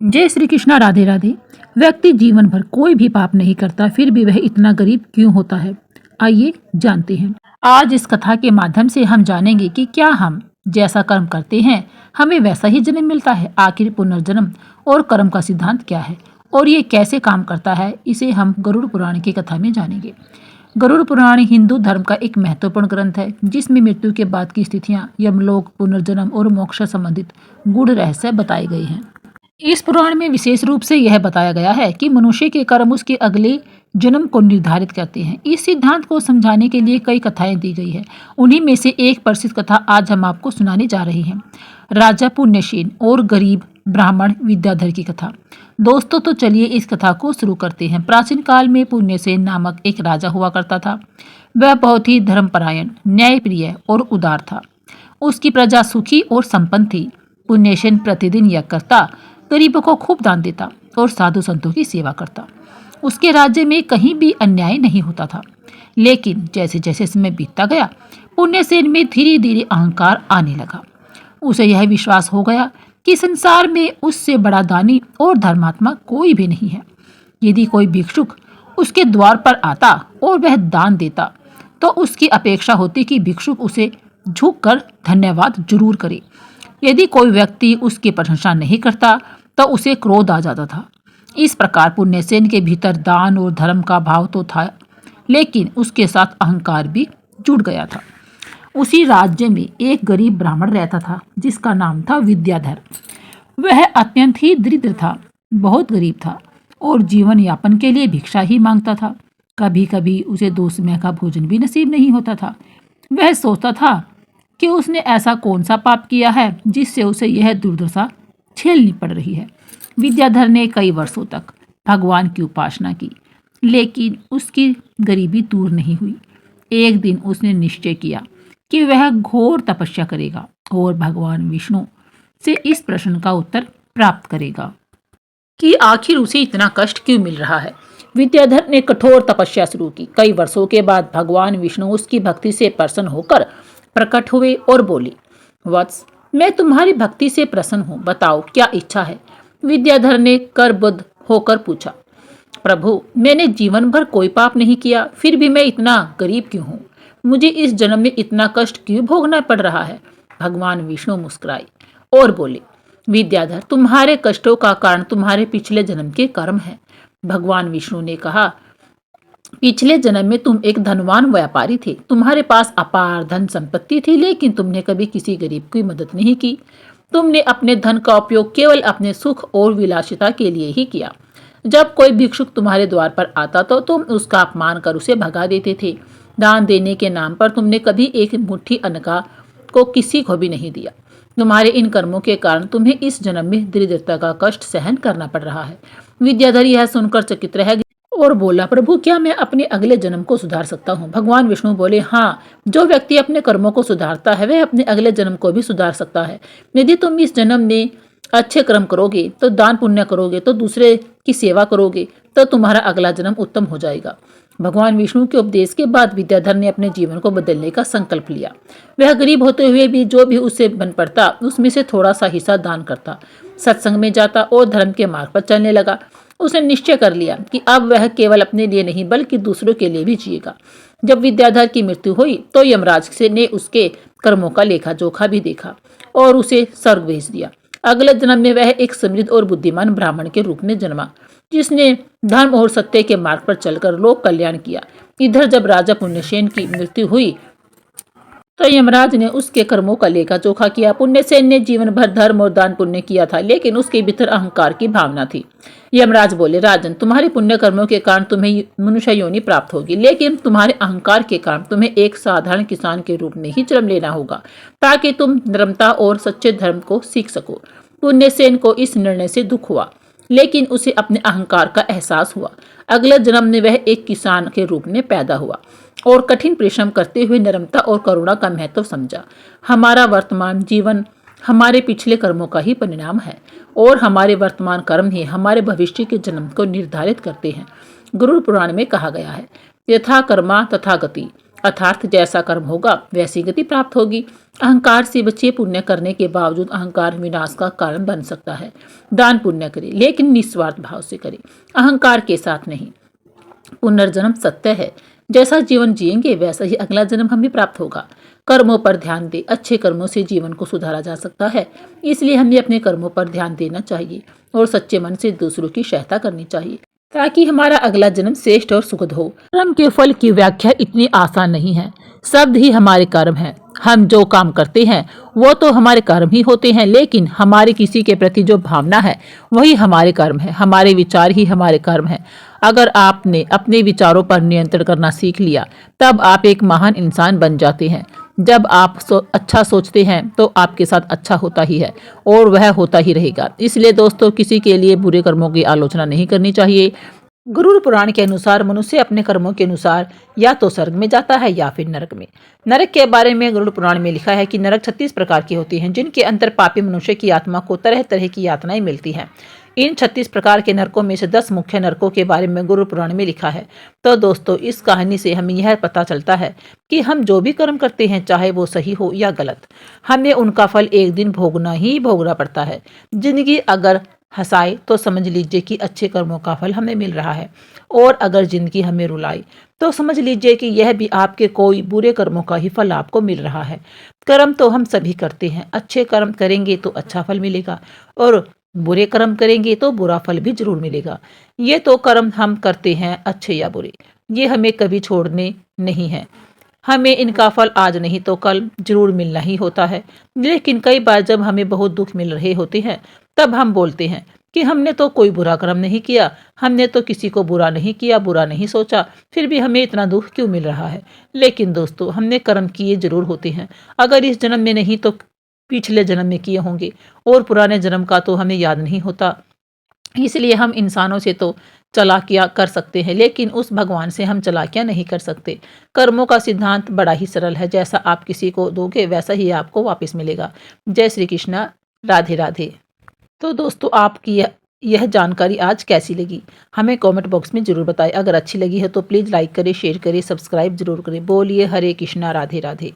जय श्री कृष्णा। राधे राधे। व्यक्ति जीवन भर कोई भी पाप नहीं करता, फिर भी वह इतना गरीब क्यों होता है? आइए जानते हैं। आज इस कथा के माध्यम से हम जानेंगे कि क्या हम जैसा कर्म करते हैं हमें वैसा ही जन्म मिलता है। आखिर पुनर्जन्म और कर्म का सिद्धांत क्या है और ये कैसे काम करता है, इसे हम गरुड़ पुराण की कथा में जानेंगे। गरुड़ पुराण हिंदू धर्म का एक महत्वपूर्ण ग्रंथ है, जिसमें मृत्यु के बाद की स्थितियां, यमलोक, पुनर्जन्म और मोक्ष संबंधित गूढ़ रहस्य बताए गए हैं। इस पुराण में विशेष रूप से यह बताया गया है कि मनुष्य के कर्म उसके अगले जन्म को निर्धारित करते हैं। इस सिद्धांत को समझाने के लिए कई कथाएं दी गई है। उन्हीं में से एक प्रसिद्ध कथा आज हम आपको सुनाने जा रहे हैं, राजा पुण्यसेन और गरीब ब्राह्मण विद्याधर की कथा। दोस्तों, तो चलिए इस कथा को शुरू करते हैं। प्राचीन काल में पुण्यसेन नामक एक राजा हुआ करता था। वह बहुत ही धर्मपरायण, न्यायप्रिय और उदार था। उसकी प्रजा सुखी और संपन्न थी। पुण्यसेन प्रतिदिन यज्ञ करता, गरीबों को खूब दान देता और साधु संतों की सेवा करता। उसके राज्य में कहीं भी अन्याय नहीं होता था। लेकिन जैसे जैसे समय बीतता गया, पुण्यसेन में धीरे धीरे अहंकार आने लगा। उसे यह विश्वास हो गया कि संसार में उससे बड़ा दानी और धर्मात्मा कोई भी नहीं है। यदि कोई भिक्षुक उसके द्वार पर आता और वह दान देता, तो उसकी अपेक्षा होती कि भिक्षुक उसे झुककर धन्यवाद जरूर करे। यदि कोई व्यक्ति उसकी प्रशंसा नहीं करता, तो उसे क्रोध आ जाता था। इस प्रकार पुण्यसेन के भीतर दान और धर्म का भाव तो था, लेकिन उसके साथ अहंकार भी जुड़ गया था। उसी राज्य में एक गरीब ब्राह्मण रहता था, जिसका नाम था विद्याधर। वह अत्यंत ही दरिद्र था, बहुत गरीब था और जीवन यापन के लिए भिक्षा ही मांगता था। कभी कभी उसे 2 समय का भोजन भी नसीब नहीं होता था। वह सोचता था कि उसने ऐसा कौन सा पाप किया है जिससे उसे यह दुर्दशा झेलनी पड़ रही है। विद्याधर ने कई वर्षों तक भगवान की उपासना की, लेकिन उसकी गरीबी दूर नहीं हुई। एक दिन उसने निश्चय किया कि वह घोर तपस्या करेगा और भगवान विष्णु से इस प्रश्न का उत्तर प्राप्त करेगा कि आखिर उसे इतना कष्ट क्यों मिल रहा है। विद्याधर ने कठोर तपस्या शुरू की। कई वर्षों के बाद भगवान विष्णु उसकी भक्ति से प्रसन्न होकर प्रकट हुए और बोले, वत्स, मैं तुम्हारी भक्ति से प्रसन्न हूँ, बताओ क्या इच्छा है। विद्याधर ने करबद्ध होकर पूछा, प्रभु, मैंने जीवन भर कोई पाप नहीं किया, फिर भी मैं इतना गरीब क्यों हूँ? मुझे इस जन्म में इतना कष्ट क्यों भोगना पड़ रहा है? भगवान विष्णु मुस्कुराए और बोले, विद्याधर, तुम्हारे कष्टों का कारण तुम्हारे पिछले जन्म के कर्म है। भगवान विष्णु ने कहा, पिछले जन्म में तुम एक धनवान व्यापारी थे। तुम्हारे पास अपार धन संपत्ति थी, लेकिन तुमने कभी किसी गरीब की मदद नहीं की। तुमने अपने धन का उपयोग केवल अपने सुख और विलासिता के लिए ही किया। जब कोई भिक्षुक तुम्हारे द्वार पर आता तो तुम उसका अपमान कर उसे भगा देते थे। दान देने के नाम पर तुमने कभी एक मुट्ठी अन्न का को किसी को भी नहीं दिया। तुम्हारे इन कर्मों के कारण तुम्हें इस जन्म में दरिद्रता का कष्ट सहन करना पड़ रहा है। विद्याधर यह सुनकर चकित रह गया और बोला, प्रभु, क्या मैं अपने अगले जन्म को सुधार सकता हूँ? भगवान विष्णु बोले, हाँ, जो व्यक्ति अपने कर्मों को सुधारता है वह अपने अगले जन्म को भी सुधार सकता है। यदि तुम इस जन्म में अच्छे कर्म करोगे, तो दान पुण्य करोगे, तो दूसरे की सेवा करोगे, तो तुम्हारा अगला जन्म उत्तम हो जाएगा। भगवान विष्णु के उपदेश के बाद विद्याधर ने अपने जीवन को बदलने का संकल्प लिया। वह गरीब होते हुए भी जो भी उससे बन पड़ता उसमें से थोड़ा सा हिस्सा दान करता, सत्संग में जाता और धर्म के मार्ग पर चलने लगा। उसने निश्चय कर लिया कि अब वह केवल अपने लिए नहीं बल्कि दूसरों के लिए भी जिएगा। जब विद्याधर की मृत्यु हुई तो यमराज ने उसके कर्मों का लेखा जोखा भी देखा और उसे स्वर्ग भेज दिया। अगले जन्म में वह एक समृद्ध और बुद्धिमान ब्राह्मण के रूप में जन्मा, जिसने धर्म और सत्य के मार्ग पर चलकर लोक कल्याण किया। इधर जब राजा पुण्यसेन की मृत्यु हुई तो यमराज ने उसके कर्मों का लेखा जोखा किया। पुण्यसेन ने जीवन भर धर्म और दान पुण्य किया था, लेकिन उसके भीतर अहंकार की भावना थी। यमराज बोले, राजन, तुम्हारे पुण्य कर्मों के कारण तुम्हें मनुष्य योनि प्राप्त होगी, लेकिन तुम्हारे अहंकार के कारण तुम्हें एक साधारण किसान के रूप में ही जन्म लेना होगा, ताकि तुम नम्रता और सच्चे धर्म को सीख सको। पुण्यसेन को इस निर्णय से दुख हुआ, लेकिन उसे अपने अहंकार का एहसास हुआ। अगले जन्म में वह एक किसान के रूप में पैदा हुआ और कठिन परिश्रम करते हुए नम्रता और करुणा का महत्व समझा। हमारा वर्तमान जीवन हमारे पिछले कर्मों का ही परिणाम है और हमारे वर्तमान कर्म ही हमारे भविष्य के जन्म को निर्धारित करते हैं। गरुड़ पुराण में कहा गया है, यथा कर्मा तथा गति। अर्थात जैसा कर्म होगा वैसी गति प्राप्त होगी। अहंकार से बचिए। पुण्य करने के बावजूद अहंकार विनाश का कारण बन सकता है। दान पुण्य करें, लेकिन निस्वार्थ भाव से करें, अहंकार के साथ नहीं। पुनर्जन्म सत्य है। जैसा जीवन जिएंगे वैसा ही अगला जन्म हमें प्राप्त होगा। कर्मों पर ध्यान दें। अच्छे कर्मों से जीवन को सुधारा जा सकता है, इसलिए हमें अपने कर्मों पर ध्यान देना चाहिए और सच्चे मन से दूसरों की सहायता करनी चाहिए, ताकि हमारा अगला जन्म श्रेष्ठ और सुखद हो। कर्म के फल की व्याख्या इतनी आसान नहीं है। शब्द ही हमारे कर्म है। हम जो काम करते हैं वो तो हमारे कर्म ही होते हैं, लेकिन हमारी किसी के प्रति जो भावना है वही हमारे कर्म है। हमारे विचार ही हमारे कर्म है। अगर आपने अपने विचारों पर नियंत्रण करना सीख लिया तब आप एक महान इंसान बन जाते हैं। जब आप अच्छा सोचते हैं तो आपके साथ अच्छा होता ही है और वह होता ही रहेगा। इसलिए दोस्तों, किसी के लिए बुरे कर्मों की आलोचना नहीं करनी चाहिए। गरुड़ पुराण के अनुसार मनुष्य अपने कर्मों के अनुसार या तो स्वर्ग में जाता है या फिर नरक में। नरक के बारे में गरुड़ पुराण में लिखा है कि नरक 36 प्रकार के होते हैं, जिनके अंदर पापी मनुष्य की आत्मा को तरह तरह की यातनाएं मिलती हैं। इन 36 प्रकार के नरकों में से 10 मुख्य नरकों के बारे में गरुड़ पुराण में लिखा है। तो दोस्तों, इस कहानी से हमें यह पता चलता है कि हम जो भी कर्म करते हैं, चाहे वो सही हो या गलत, हमें उनका फल एक दिन भोगना पड़ता है। जिंदगी अगर हंसाए तो समझ लीजिए कि अच्छे कर्मों का फल हमें मिल रहा है, और अगर जिंदगी हमें रुलाए तो समझ लीजिए कि यह भी आपके कोई बुरे कर्मों का ही फल आपको मिल रहा है। कर्म तो हम सभी करते हैं। अच्छे कर्म करेंगे तो अच्छा फल मिलेगा, और बुरे कर्म करेंगे तो बुरा फल भी जरूर मिलेगा। ये तो कर्म हम करते हैं, अच्छे या बुरे, ये हमें कभी छोड़ने नहीं है। हमें इनका फल आज नहीं तो कल जरूर मिलना ही होता है। लेकिन कई बार जब हमें बहुत दुख मिल रहे होते हैं तब हम बोलते हैं कि हमने तो कोई बुरा कर्म नहीं किया, हमने तो किसी को बुरा नहीं किया, बुरा नहीं सोचा, फिर भी हमें इतना दुख क्यों मिल रहा है। लेकिन दोस्तों, हमने कर्म किए जरूर होते हैं। अगर इस जन्म में नहीं तो पिछले जन्म में किए होंगे, और पुराने जन्म का तो हमें याद नहीं होता। इसलिए हम इंसानों से तो चालाकियां कर सकते हैं, लेकिन उस भगवान से हम चालाकियां नहीं कर सकते। कर्मों का सिद्धांत बड़ा ही सरल है। जैसा आप किसी को दोगे वैसा ही आपको वापस मिलेगा। जय श्री कृष्णा। राधे राधे। तो दोस्तों, आपकी यह जानकारी आज कैसी लगी हमें कमेंट बॉक्स में जरूर बताएं। अगर अच्छी लगी है तो प्लीज़ लाइक करें, शेयर करें, सब्सक्राइब जरूर करें। बोलिए हरे कृष्णा, राधे राधे।